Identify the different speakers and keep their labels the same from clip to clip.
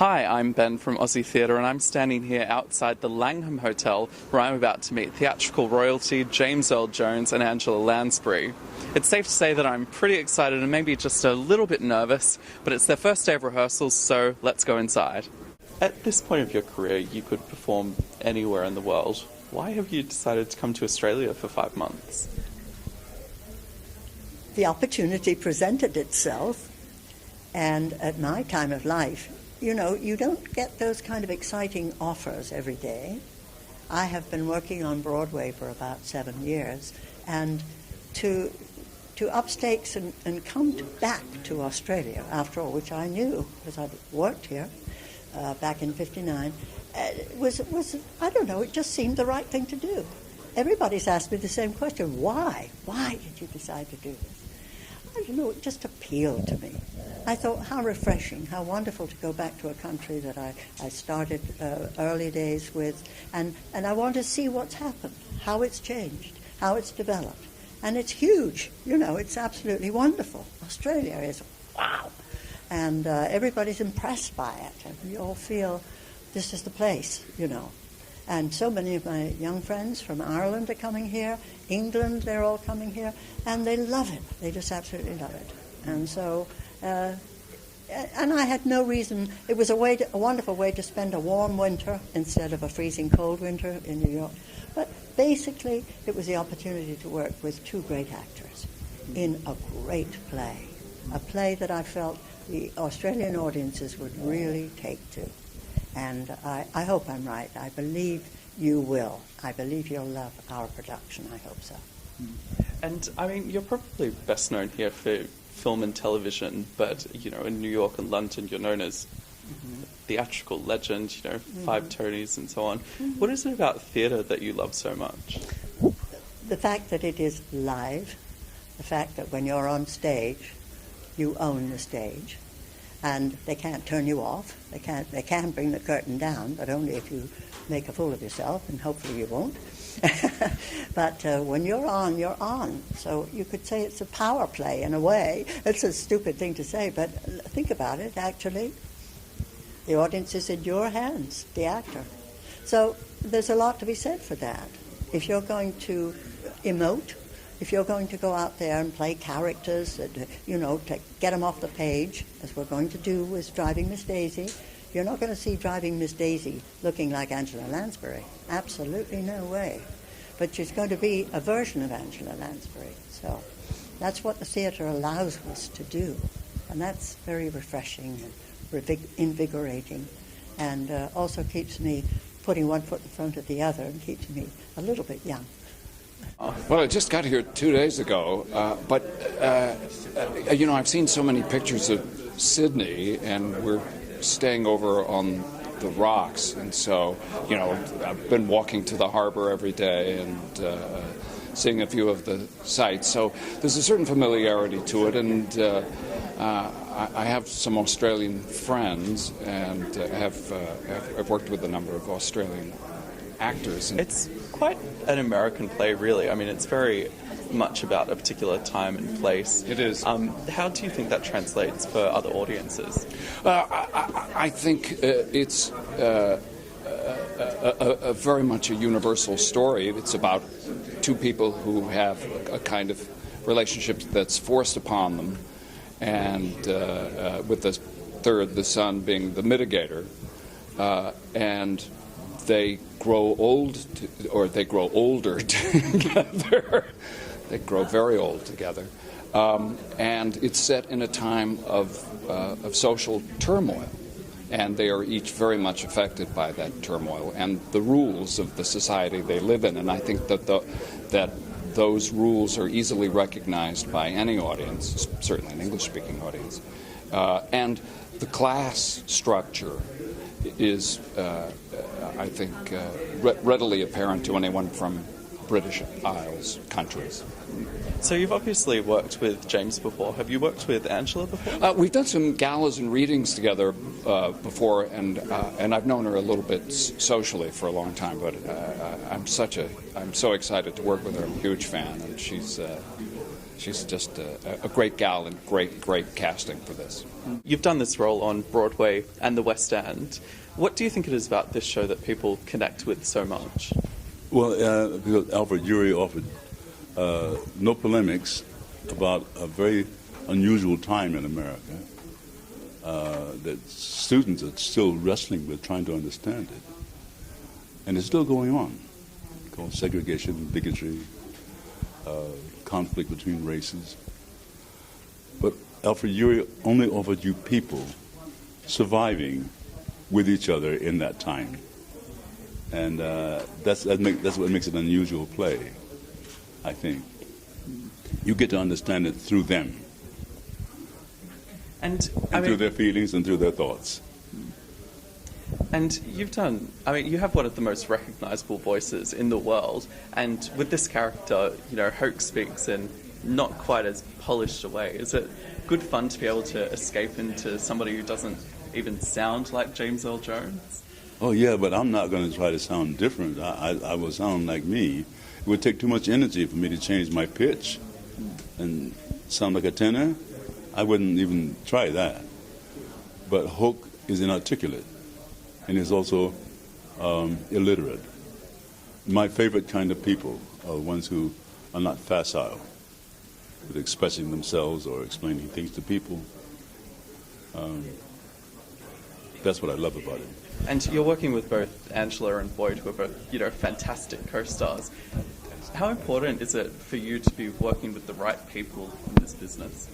Speaker 1: Hi, I'm Ben from Aussie Theatre, and I'm standing here outside the Langham Hotel where I'm about to meet theatrical royalty James Earl Jones and Angela Lansbury. It's safe to say that I'm pretty excited and maybe just a little bit nervous, but it's their first day of rehearsals, so let's go inside. At this point of your career, you could perform anywhere in the world. Why have you decided to come to Australia for 5 months?
Speaker 2: The opportunity presented itself, and at my time of life, you know, you don't get those kind of exciting offers every day. I have been working on Broadway for about 7 years, and to up stakes and come back to Australia, after all, which I knew because I'd worked here back in '59, was I don't know, it just seemed the right thing to do. Everybody's asked me the same question: why? Why did you decide to do this? I don't know, it just appealed to me. I thought, how refreshing, how wonderful to go back to a country that I started early days with, and I want to see what's happened, how it's changed, how it's developed. And it's huge, you know, it's absolutely wonderful. Australia is wow. And everybody's impressed by it, and we all feel this is the place, you know. And so many of my young friends from Ireland are coming here, England, they're all coming here, and they love it. They just absolutely love it. And so, and I had no reason. It was a wonderful way to spend a warm winter instead of a freezing cold winter in New York. But basically, it was the opportunity to work with two great actors in a great play, a play that I felt the Australian audiences would really take to. And I hope I'm right. I believe you will. I believe you'll love our production. I hope so.
Speaker 1: And, I mean, you're probably best known here for film and television, but, you know, in New York and London, you're known as theatrical legend, you know, 5 Tonys and so on. What is it about theatre that you love so much?
Speaker 2: The fact that it is live, the fact that when you're on stage, you own the stage, and they can't turn you off. They can bring the curtain down, but only if you make a fool of yourself, and hopefully you won't. But when you're on, you're on. So you could say it's a power play in a way. It's a stupid thing to say, but think about it, actually. The audience is in your hands, the actor. So there's a lot to be said for that. If you're going to emote, if you're going to go out there and play characters, that, you know, to get them off the page, as we're going to do with Driving Miss Daisy, you're not going to see Driving Miss Daisy looking like Angela Lansbury. Absolutely no way. But she's going to be a version of Angela Lansbury. So that's what the theatre allows us to do. And that's very refreshing and invigorating, and also keeps me putting one foot in front of the other and keeps me a little bit young.
Speaker 3: Well, I just got here 2 days ago, but you know, I've seen so many pictures of Sydney, and we're staying over on the rocks, and so, you know, I've been walking to the harbor every day and seeing a few of the sights. So there's a certain familiarity to it, and I have some Australian friends, and I've worked with a number of Australian actors.
Speaker 1: It's quite an American play, really. I mean, it's very much about a particular time and place.
Speaker 3: It is.
Speaker 1: How do you think that translates for other audiences?
Speaker 3: I think it's a very much a universal story. It's about two people who have a kind of relationship that's forced upon them, and with the third, the son, being the mitigator, and they grow old, or they grow older together. They grow very old together, and it's set in a time of social turmoil, and they are each very much affected by that turmoil and the rules of the society they live in. And I think that that those rules are easily recognized by any audience, certainly an English-speaking audience, and the class structure is, I think, readily apparent to anyone from British Isles countries.
Speaker 1: So you've obviously worked with James before. Have you worked with Angela before?
Speaker 3: We've done some galas and readings together before, and I've known her a little bit socially for a long time. But I'm so excited to work with her. I'm a huge fan, and she's She's just a great gal and great casting for this.
Speaker 1: You've done this role on Broadway and the West End. What do you think it is about this show that people connect with so much?
Speaker 4: Well, because Alfred Urey offered no polemics about a very unusual time in America that students are still wrestling with, trying to understand it. And it's still going on, called segregation, bigotry, conflict between races. But Alfred Urey only offered you people surviving with each other in that time. And that's what makes it an unusual play, I think. You get to understand it through them. And through their feelings and through their thoughts.
Speaker 1: And you have one of the most recognizable voices in the world. And with this character, Hoke speaks in not quite as polished a way. Is it good fun to be able to escape into somebody who doesn't even sound like James Earl Jones?
Speaker 4: Oh, yeah, but I'm not going to try to sound different. I will sound like me. It would take too much energy for me to change my pitch and sound like a tenor. I wouldn't even try that. But Hoke is inarticulate, and is also illiterate. My favorite kind of people are ones who are not facile with expressing themselves or explaining things to people. That's what I love about it.
Speaker 1: And you're working with both Angela and Boyd, who are both, fantastic co-stars. How important is it for you to be working with the right people in this business?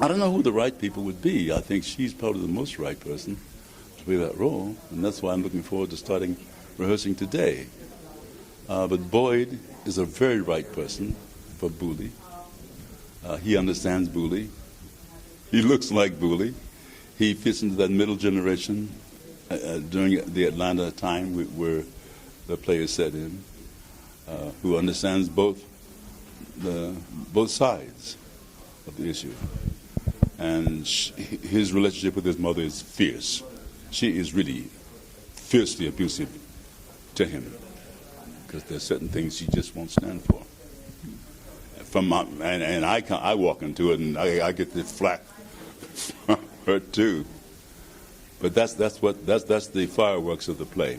Speaker 4: I don't know who the right people would be. I think she's probably the most right person to play that role, and that's why I'm looking forward to starting rehearsing today. But Boyd is a very right person for Booley. He understands Booley. He looks like Booley. He fits into that middle generation during the Atlanta time where the play is set in, who understands both sides of the issue. And his relationship with his mother is fierce. She is really fiercely abusive to him because there's certain things she just won't stand for. I walk into it and I get the flack from her too. But that's the fireworks of the play.